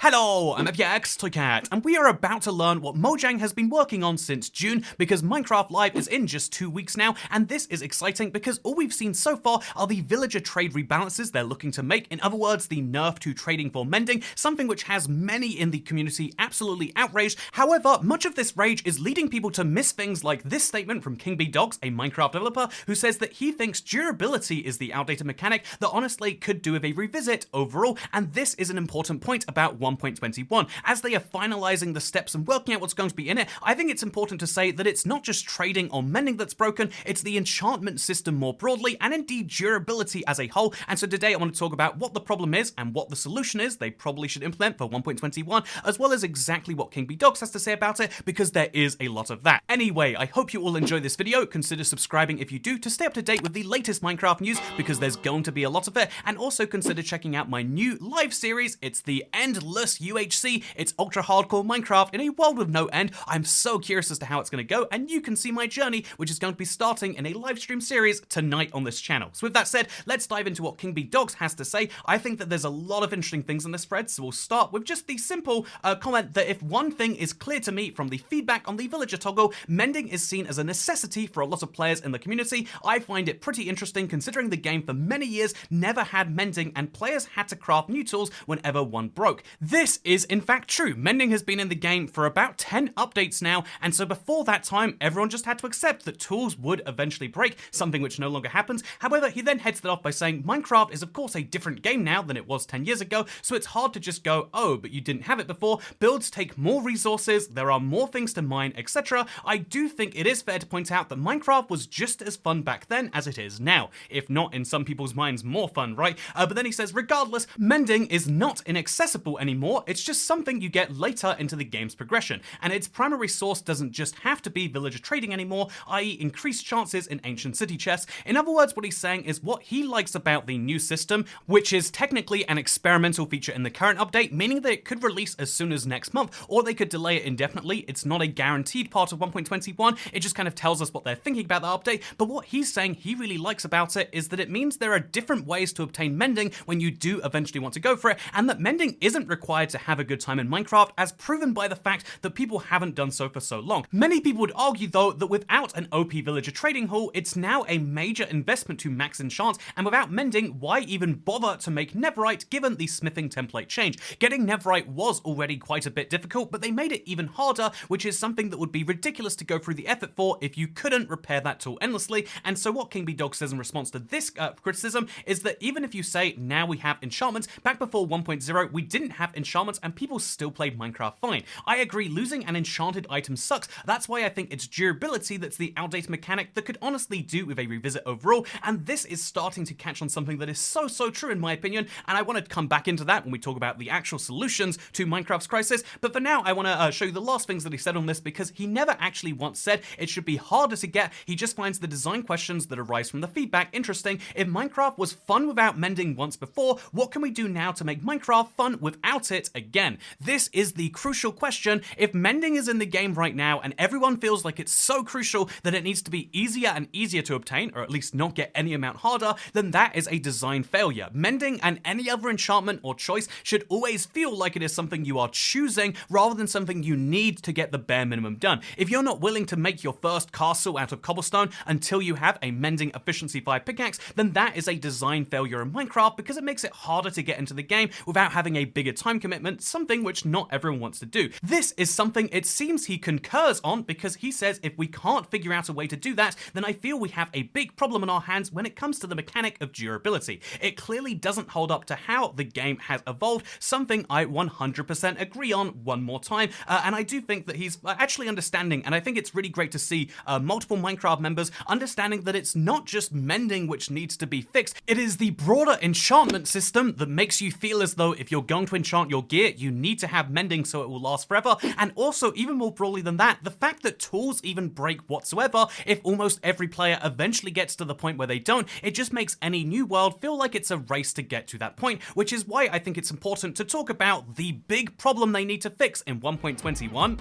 Hello, I'm FXToyCat, and we are about to learn what Mojang has been working on since June, because Minecraft Live is in just 2 weeks now, and this is exciting because all we've seen so far are the villager trade rebalances they're looking to make. In other words, the nerf to trading for mending, something which has many in the community absolutely outraged. However, much of this rage is leading people to miss things like this statement from KingBDogs, a Minecraft developer, who says that he thinks durability is the outdated mechanic that honestly could do with a revisit overall, and this is an important point about 1.21. As they are finalizing the steps and working out what's going to be in it, I think it's important to say that it's not just trading or mending that's broken, it's the enchantment system more broadly, and indeed durability as a whole. And so today I want to talk about what the problem is and what the solution is they probably should implement for 1.21, as well as exactly what KingBDogs has to say about it, because there is a lot of that. Anyway, I hope you all enjoy this video. Consider subscribing if you do to stay up to date with the latest Minecraft news, because there's going to be a lot of it, and also consider checking out my new live series. It's the Endless UHC. It's ultra hardcore Minecraft in a world with no end. I'm so curious as to how it's going to go, and you can see my journey, which is going to be starting in a live stream series tonight on this channel. So with that said, let's dive into what KingBDogs has to say. I think that there's a lot of interesting things in this thread, so we'll start with just the simple comment that if one thing is clear to me from the feedback on the villager toggle, mending is seen as a necessity for a lot of players in the community. I find it pretty interesting considering the game for many years never had mending and players had to craft new tools whenever one broke. This is in fact true. Mending has been in the game for about 10 updates now, and so before that time, everyone just had to accept that tools would eventually break, something which no longer happens. However, he then heads it off by saying Minecraft is of course a different game now than it was 10 years ago, so it's hard to just go, oh, but you didn't have it before. Builds take more resources, there are more things to mine, etc. I do think it is fair to point out that Minecraft was just as fun back then as it is now, if not in some people's minds more fun, right? But then he says, regardless, mending is not inaccessible anymore, it's just something you get later into the game's progression, and its primary source doesn't just have to be villager trading anymore, i.e. increased chances in ancient city chests. In other words, what he's saying is what he likes about the new system, which is technically an experimental feature in the current update, meaning that it could release as soon as next month, or they could delay it indefinitely. It's not a guaranteed part of 1.21, it just kind of tells us what they're thinking about the update. But what he's saying he really likes about it is that it means there are different ways to obtain mending when you do eventually want to go for it, and that mending isn't required to have a good time in Minecraft, as proven by the fact that people haven't done so for so long. Many people would argue though that without an OP villager trading hall, it's now a major investment to max enchant, and without mending, why even bother to make netherite given the smithing template change? Getting netherite was already quite a bit difficult, but they made it even harder, which is something that would be ridiculous to go through the effort for if you couldn't repair that tool endlessly. And so what KingBDogs says in response to this criticism is that even if you say now we have enchantments, back before 1.0 we didn't have enchantments and people still played Minecraft fine. I agree, losing an enchanted item sucks. That's why I think it's durability that's the outdated mechanic that could honestly do with a revisit overall, and this is starting to catch on something that is so true in my opinion, and I want to come back into that when we talk about the actual solutions to Minecraft's crisis. But for now, I want to show you the last things that he said on this, because he never actually once said it should be harder to get. He just finds the design questions that arise from the feedback interesting. If Minecraft was fun without mending once before, what can we do now to make Minecraft fun without it again? This is the crucial question. If mending is in the game right now and everyone feels like it's so crucial that it needs to be easier and easier to obtain, or at least not get any amount harder, then that is a design failure. Mending and any other enchantment or choice should always feel like it is something you are choosing rather than something you need to get the bare minimum done. If you're not willing to make your first castle out of cobblestone until you have a mending efficiency 5 pickaxe, then that is a design failure in Minecraft, because it makes it harder to get into the game without having a bigger time commitment, something which not everyone wants to do. This is something it seems he concurs on, because he says if we can't figure out a way to do that, then I feel we have a big problem in our hands when it comes to the mechanic of durability. It clearly doesn't hold up to how the game has evolved, something I 100% agree on one more time, and I do think that he's actually understanding, and I think it's really great to see multiple Minecraft members understanding that it's not just mending which needs to be fixed, it is the broader enchantment system that makes you feel as though if you're going to enchant your gear, you need to have mending so it will last forever. And also, even more broadly than that, the fact that tools even break whatsoever, if almost every player eventually gets to the point where they don't, it just makes any new world feel like it's a race to get to that point, which is why I think it's important to talk about the big problem they need to fix in 1.21.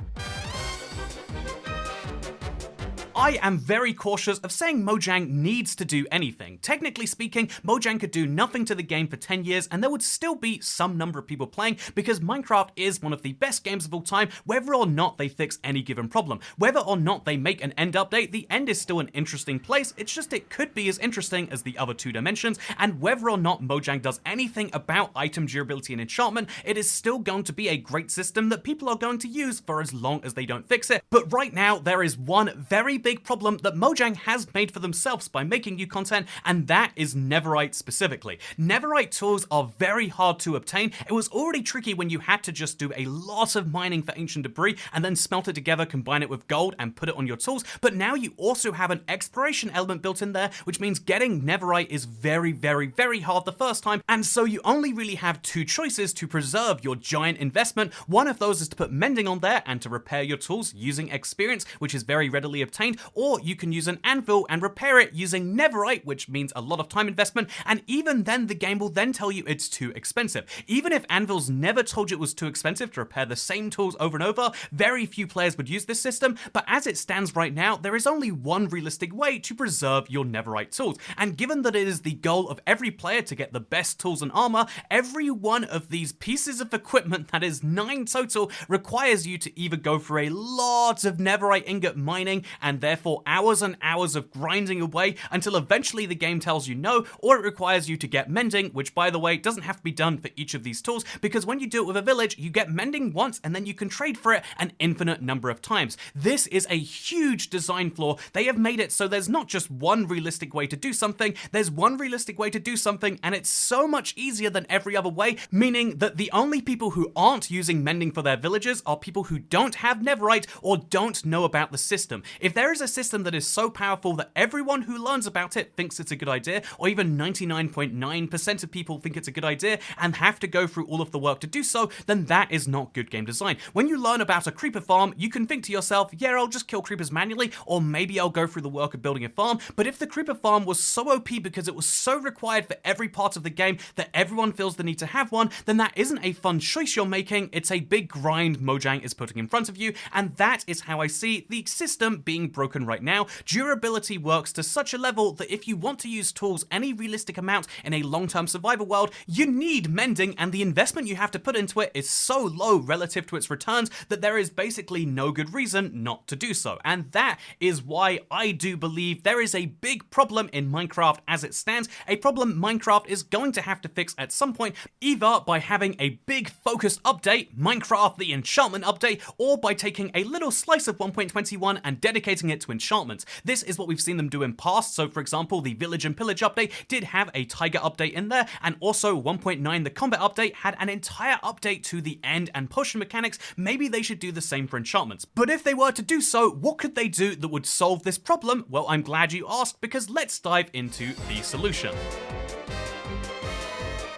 I am very cautious of saying Mojang needs to do anything. Technically speaking, Mojang could do nothing to the game for 10 years and there would still be some number of people playing because Minecraft is one of the best games of all time, whether or not they fix any given problem. Whether or not they make an end update, the end is still an interesting place, it's just it could be as interesting as the other two dimensions, and whether or not Mojang does anything about item durability and enchantment, it is still going to be a great system that people are going to use for as long as they don't fix it. But right now, there is one very big problem that Mojang has made for themselves by making new content, and that is Netherite specifically. Netherite tools are very hard to obtain. It was already tricky when you had to just do a lot of mining for ancient debris and then smelt it together, combine it with gold, and put it on your tools, but now you also have an exploration element built in there, which means getting Netherite is very, very, very hard the first time, and so you only really have two choices to preserve your giant investment. One of those is to put Mending on there and to repair your tools using experience, which is very readily obtained, or you can use an anvil and repair it using Netherite, which means a lot of time investment, and even then the game will then tell you it's too expensive. Even if anvils never told you it was too expensive to repair the same tools over and over, very few players would use this system, but as it stands right now, there is only one realistic way to preserve your Netherite tools, and given that it is the goal of every player to get the best tools and armor, every one of these pieces of equipment, that is 9 total, requires you to either go through a lot of Netherite ingot mining and therefore hours and hours of grinding away until eventually the game tells you no, or it requires you to get Mending, which by the way doesn't have to be done for each of these tools, because when you do it with a village, you get Mending once and then you can trade for it an infinite number of times. This is a huge design flaw. They have made it so there's not just one realistic way to do something, there's one realistic way to do something, and it's so much easier than every other way, meaning that the only people who aren't using Mending for their villages are people who don't have Netherite or don't know about the system. If there is a system that is so powerful that everyone who learns about it thinks it's a good idea, or even 99.9% of people think it's a good idea and have to go through all of the work to do so, then that is not good game design. When you learn about a creeper farm, you can think to yourself, yeah, I'll just kill creepers manually, or maybe I'll go through the work of building a farm. But if the creeper farm was so OP because it was so required for every part of the game that everyone feels the need to have one, then that isn't a fun choice you're making, it's a big grind Mojang is putting in front of you, and that is how I see the system being broken right now. Durability works to such a level that if you want to use tools any realistic amount in a long-term survival world, you need Mending, and the investment you have to put into it is so low relative to its returns that there is basically no good reason not to do so. And that is why I do believe there is a big problem in Minecraft as it stands, a problem Minecraft is going to have to fix at some point, either by having a big focused update, Minecraft the enchantment update, or by taking a little slice of 1.21 and dedicating it to enchantments. This is what we've seen them do in past, so for example the Village and Pillage update did have a Tiger update in there, and also 1.9 the Combat update had an entire update to the end and potion mechanics. Maybe they should do the same for enchantments. But if they were to do so, what could they do that would solve this problem? Well, I'm glad you asked, because let's dive into the solution.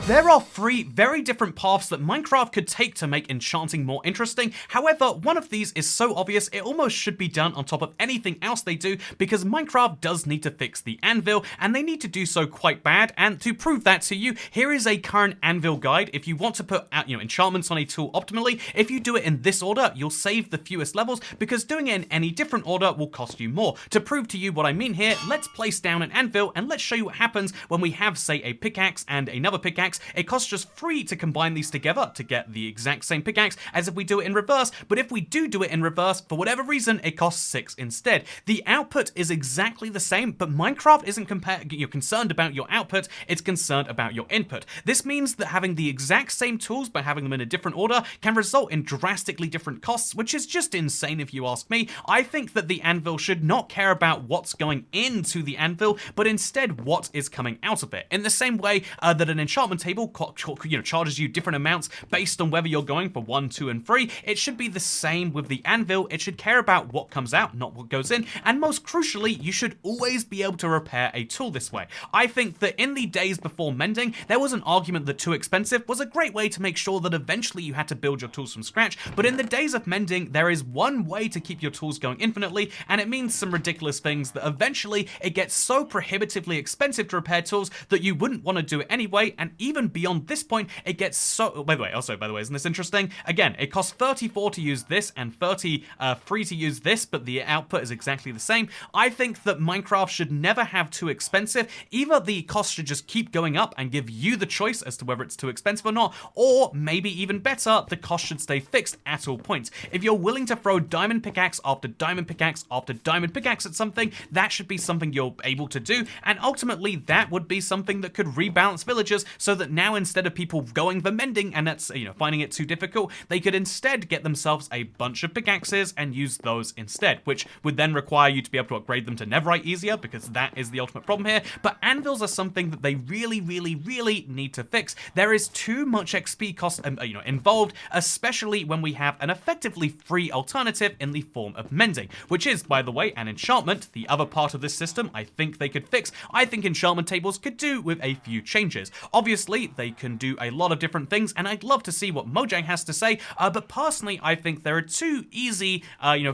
There are 3 very different paths that Minecraft could take to make enchanting more interesting. However, one of these is so obvious it almost should be done on top of anything else they do, because Minecraft does need to fix the anvil, and they need to do so quite bad. And to prove that to you, here is a current anvil guide. If you want to put enchantments on a tool optimally, if you do it in this order, you'll save the fewest levels, because doing it in any different order will cost you more. To prove to you what I mean here, let's place down an anvil and let's show you what happens when we have, say, a pickaxe and another pickaxe. It costs just 3 to combine these together to get the exact same pickaxe as if we do it in reverse, but if we do it in reverse, for whatever reason, it costs 6 instead. The output is exactly the same, but Minecraft isn't concerned about your output, it's concerned about your input. This means that having the exact same tools but having them in a different order can result in drastically different costs, which is just insane if you ask me. I think that the anvil should not care about what's going into the anvil, but instead what is coming out of it. In the same way that an enchantment table charges you different amounts based on whether you're going for 1, 2, and 3, it should be the same with the anvil. It should care about what comes out, not what goes in, and most crucially, you should always be able to repair a tool this way. I think that in the days before Mending, there was an argument that too expensive was a great way to make sure that eventually you had to build your tools from scratch, but in the days of Mending, there is one way to keep your tools going infinitely, and it means some ridiculous things that eventually it gets so prohibitively expensive to repair tools that you wouldn't want to do it anyway, and even even beyond this point, it gets so... By the way, isn't this interesting? Again, it costs 34 to use this and 33 to use this, but the output is exactly the same. I think that Minecraft should never have too expensive. Either the cost should just keep going up and give you the choice as to whether it's too expensive or not, or maybe even better, the cost should stay fixed at all points. If you're willing to throw diamond pickaxe after diamond pickaxe after diamond pickaxe at something, that should be something you're able to do, and ultimately that would be something that could rebalance villagers so that now instead of people going for mending and that's, finding it too difficult, they could instead get themselves a bunch of pickaxes and use those instead, which would then require you to be able to upgrade them to netherite easier, because that is the ultimate problem here. But anvils are something that they really need to fix. There is too much XP cost involved, especially when we have an effectively free alternative in the form of mending, which is, by the way, an enchantment, the other part of this system I think they could fix. I think enchantment tables could do with a few changes. Obviously, they can do a lot of different things, and I'd love to see what Mojang has to say, but personally, I think there are two easy,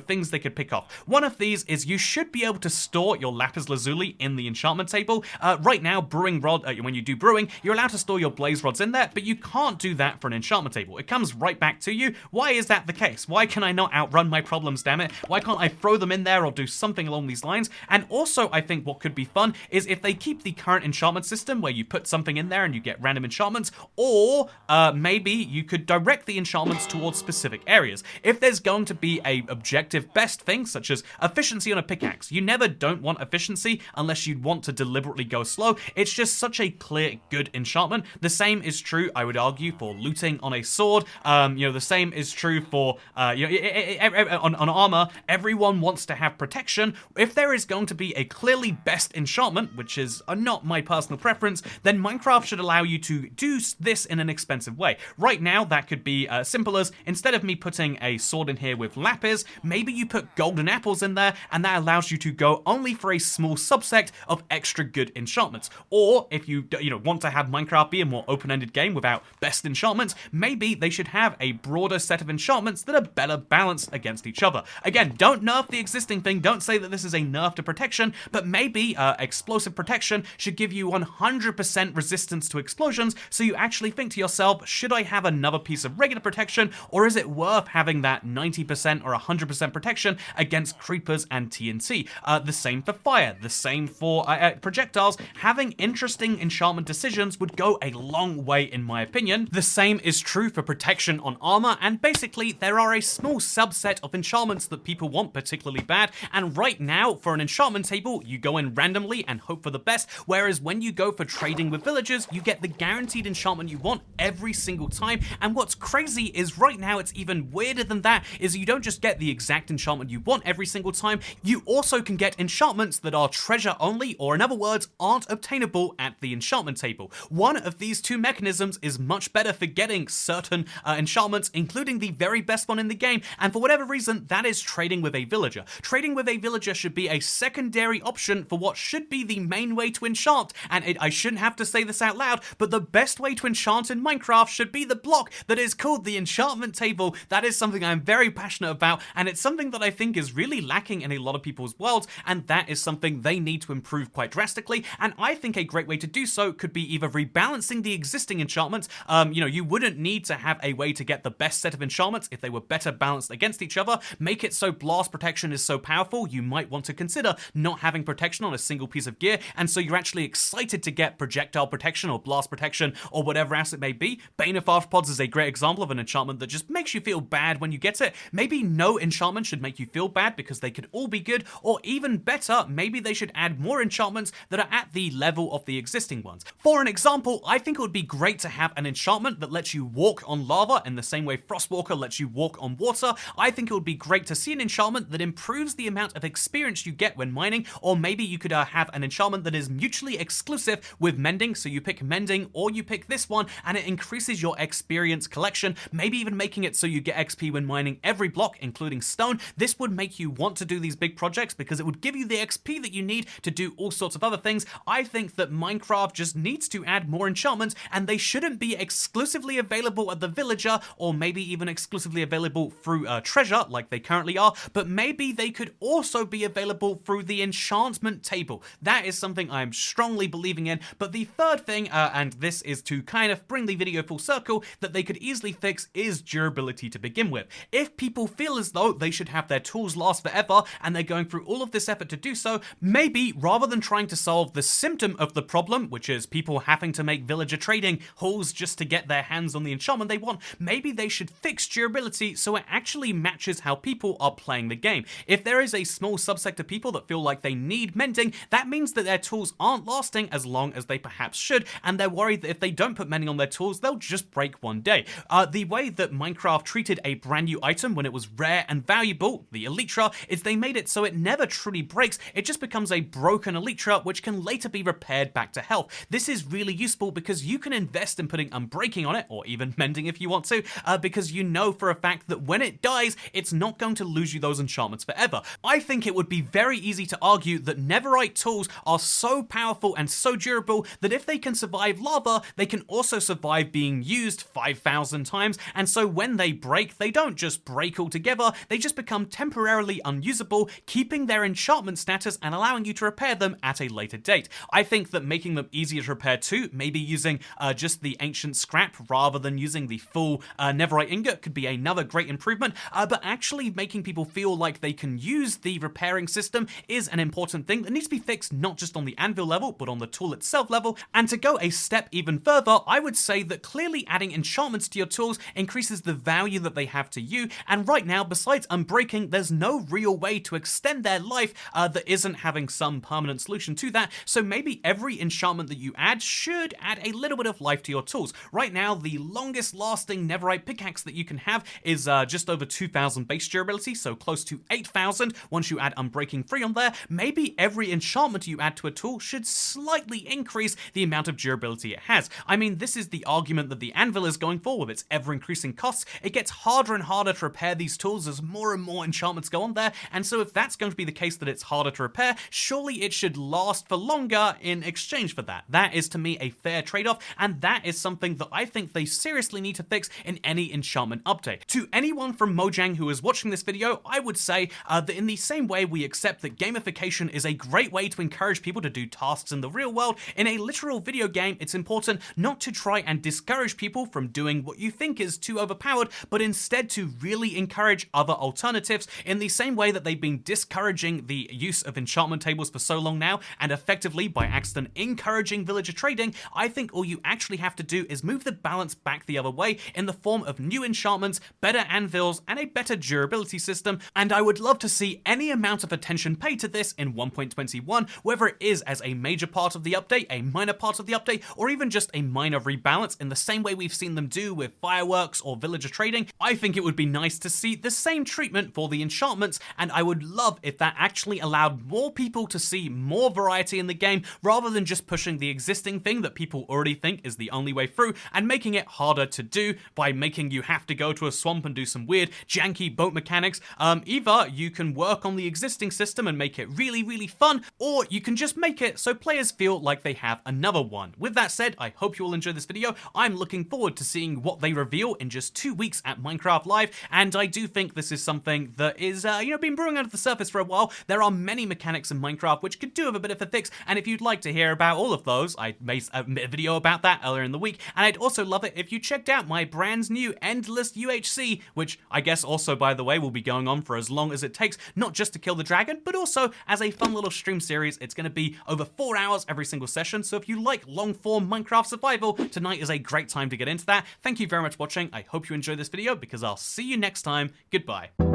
things they could pick off. One of these is you should be able to store your lapis lazuli in the enchantment table. Right now, brewing rod, when you do brewing, you're allowed to store your blaze rods in there, but you can't do that for an enchantment table. It comes right back to you. Why is that the case? Why can I not outrun my problems, damn it? Why can't I throw them in there or do something along these lines? And also, I think what could be fun is if they keep the current enchantment system where you put something in there and you get random enchantments, or maybe you could direct the enchantments towards specific areas. If there's going to be a objective best thing, such as efficiency on a pickaxe, you never don't want efficiency unless you want to deliberately go slow. It's just such a clear good enchantment. The same is true, I would argue, for looting on a sword. The same is true for on armor. Everyone wants to have protection. If there is going to be a clearly best enchantment, which is not my personal preference, then Minecraft should allow you to do this in an expensive way. Right now, that could be simple as, instead of me putting a sword in here with lapis, maybe you put golden apples in there, and that allows you to go only for a small subset of extra good enchantments. Or if you want to have Minecraft be a more open-ended game without best enchantments, maybe they should have a broader set of enchantments that are better balanced against each other. Again, don't nerf the existing thing, don't say that this is a nerf to protection, but maybe explosive protection should give you 100% resistance to explosions, so you actually think to yourself, should I have another piece of regular protection, or is it worth having that 90% or 100% protection against creepers and TNT? The same for fire, the same for projectiles. Having interesting enchantment decisions would go a long way in my opinion. The same is true for protection on armor, and basically there are a small subset of enchantments that people want particularly bad, and right now for an enchantment table you go in randomly and hope for the best, whereas when you go for trading with villagers you get the guaranteed enchantment you want every single time. And what's crazy is right now it's even weirder than that, is you don't just get the exact enchantment you want every single time, you also can get enchantments that are treasure only, or in other words aren't obtainable at the enchantment table. One of these two mechanisms is much better for getting certain enchantments, including the very best one in the game, and for whatever reason that is trading with a villager. Trading with a villager should be a secondary option for what should be the main way to enchant, and I shouldn't have to say this out loud, but the best way to enchant in Minecraft should be the block that is called the enchantment table. That is something I'm very passionate about, and it's something that I think is really lacking in a lot of people's worlds, and that is something they need to improve quite drastically. And I think a great way to do so could be either rebalancing the existing enchantments. You wouldn't need to have a way to get the best set of enchantments if they were better balanced against each other. Make it so blast protection is so powerful you might want to consider not having protection on a single piece of gear, and so you're actually excited to get projectile protection or blast protection or whatever else it may be. Bane of Arthropods is a great example of an enchantment that just makes you feel bad when you get it. Maybe no enchantment should make you feel bad because they could all be good, or even better, maybe they should add more enchantments that are at the level of the existing ones. For an example, I think it would be great to have an enchantment that lets you walk on lava in the same way Frostwalker lets you walk on water. I think it would be great to see an enchantment that improves the amount of experience you get when mining, or maybe you could have an enchantment that is mutually exclusive with Mending, so you pick Mending or you pick this one and it increases your experience collection, maybe even making it so you get XP when mining every block, including stone. This would make you want to do these big projects because it would give you the XP that you need to do all sorts of other things. I think that Minecraft just needs to add more enchantments, and they shouldn't be exclusively available at the villager, or maybe even exclusively available through treasure like they currently are, but maybe they could also be available through the enchantment table. That is something I'm strongly believing in. But the third thing, and this is to kind of bring the video full circle, that they could easily fix is durability to begin with. If people feel as though they should have their tools last forever and they're going through all of this effort to do so, maybe rather than trying to solve the symptom of the problem, which is people having to make villager trading hauls just to get their hands on the enchantment they want, maybe they should fix durability so it actually matches how people are playing the game. If there is a small subsect of people that feel like they need mending, that means that their tools aren't lasting as long as they perhaps should, and they're worried that if they don't put mending on their tools, they'll just break one day. The way that Minecraft treated a brand new item when it was rare and valuable, the Elytra, is they made it so it never truly breaks, it just becomes a broken Elytra which can later be repaired back to health. This is really useful because you can invest in putting unbreaking on it, or even mending if you want to, because you know for a fact that when it dies, it's not going to lose you those enchantments forever. I think it would be very easy to argue that netherite tools are so powerful and so durable that if they can survive lava, they can also survive being used 5,000 times, and so when they break, they don't just break altogether, they just become temporarily unusable, keeping their enchantment status and allowing you to repair them at a later date. I think that making them easier to repair too, maybe using just the ancient scrap rather than using the full netherite ingot could be another great improvement, but actually making people feel like they can use the repairing system is an important thing that needs to be fixed not just on the anvil level, but on the tool itself level. And to go a step even further, I would say that clearly adding enchantments to your tools increases the value that they have to you, and right now, besides unbreaking, there's no real way to extend their life that isn't having some permanent solution to that, so maybe every enchantment that you add should add a little bit of life to your tools. Right now, the longest lasting netherite pickaxe that you can have is just over 2,000 base durability, so close to 8,000 once you add unbreaking 3 on there. Maybe every enchantment you add to a tool should slightly increase the amount of durability it has. I mean, this is the argument that the anvil is going for with its ever-increasing costs. It gets harder and harder to repair these tools as more and more enchantments go on there, and so if that's going to be the case that it's harder to repair, surely it should last for longer in exchange for that. That is to me a fair trade-off, and that is something that I think they seriously need to fix in any enchantment update. To anyone from Mojang who is watching this video, I would say that in the same way we accept that gamification is a great way to encourage people to do tasks in the real world, in a literal video game, it's important not to try and discourage people from doing what you think is too overpowered, but instead to really encourage other alternatives in the same way that they've been discouraging the use of enchantment tables for so long now, and effectively by accident encouraging villager trading. I think all you actually have to do is move the balance back the other way in the form of new enchantments, better anvils, and a better durability system, and I would love to see any amount of attention paid to this in 1.21, whether it is as a major part of the update, a minor part of the update, or even just a minor rebalance in the same way we've seen them do with fireworks or villager trading. I think it would be nice to see the same treatment for the enchantments, and I would love if that actually allowed more people to see more variety in the game rather than just pushing the existing thing that people already think is the only way through and making it harder to do by making you have to go to a swamp and do some weird janky boat mechanics. Either you can work on the existing system and make it really, really fun, or you can just make it so players feel like they have another one. With that said, I hope you all enjoyed this video. I'm looking forward to seeing what they reveal in just 2 weeks at Minecraft Live, and I do think this is something that is, been brewing under the surface for a while. There are many mechanics in Minecraft which could do with a bit of a fix, and if you'd like to hear about all of those, I made a video about that earlier in the week, and I'd also love it if you checked out my brand new Endless UHC, which I guess also, by the way, will be going on for as long as it takes, not just to kill the dragon, but also as a fun little stream series. It's going to be over 4 hours every single session, so if you like long-form Minecraft survival, tonight is a great time to get into that. Thank you very much for watching. I hope you enjoyed this video, because I'll see you next time. Goodbye.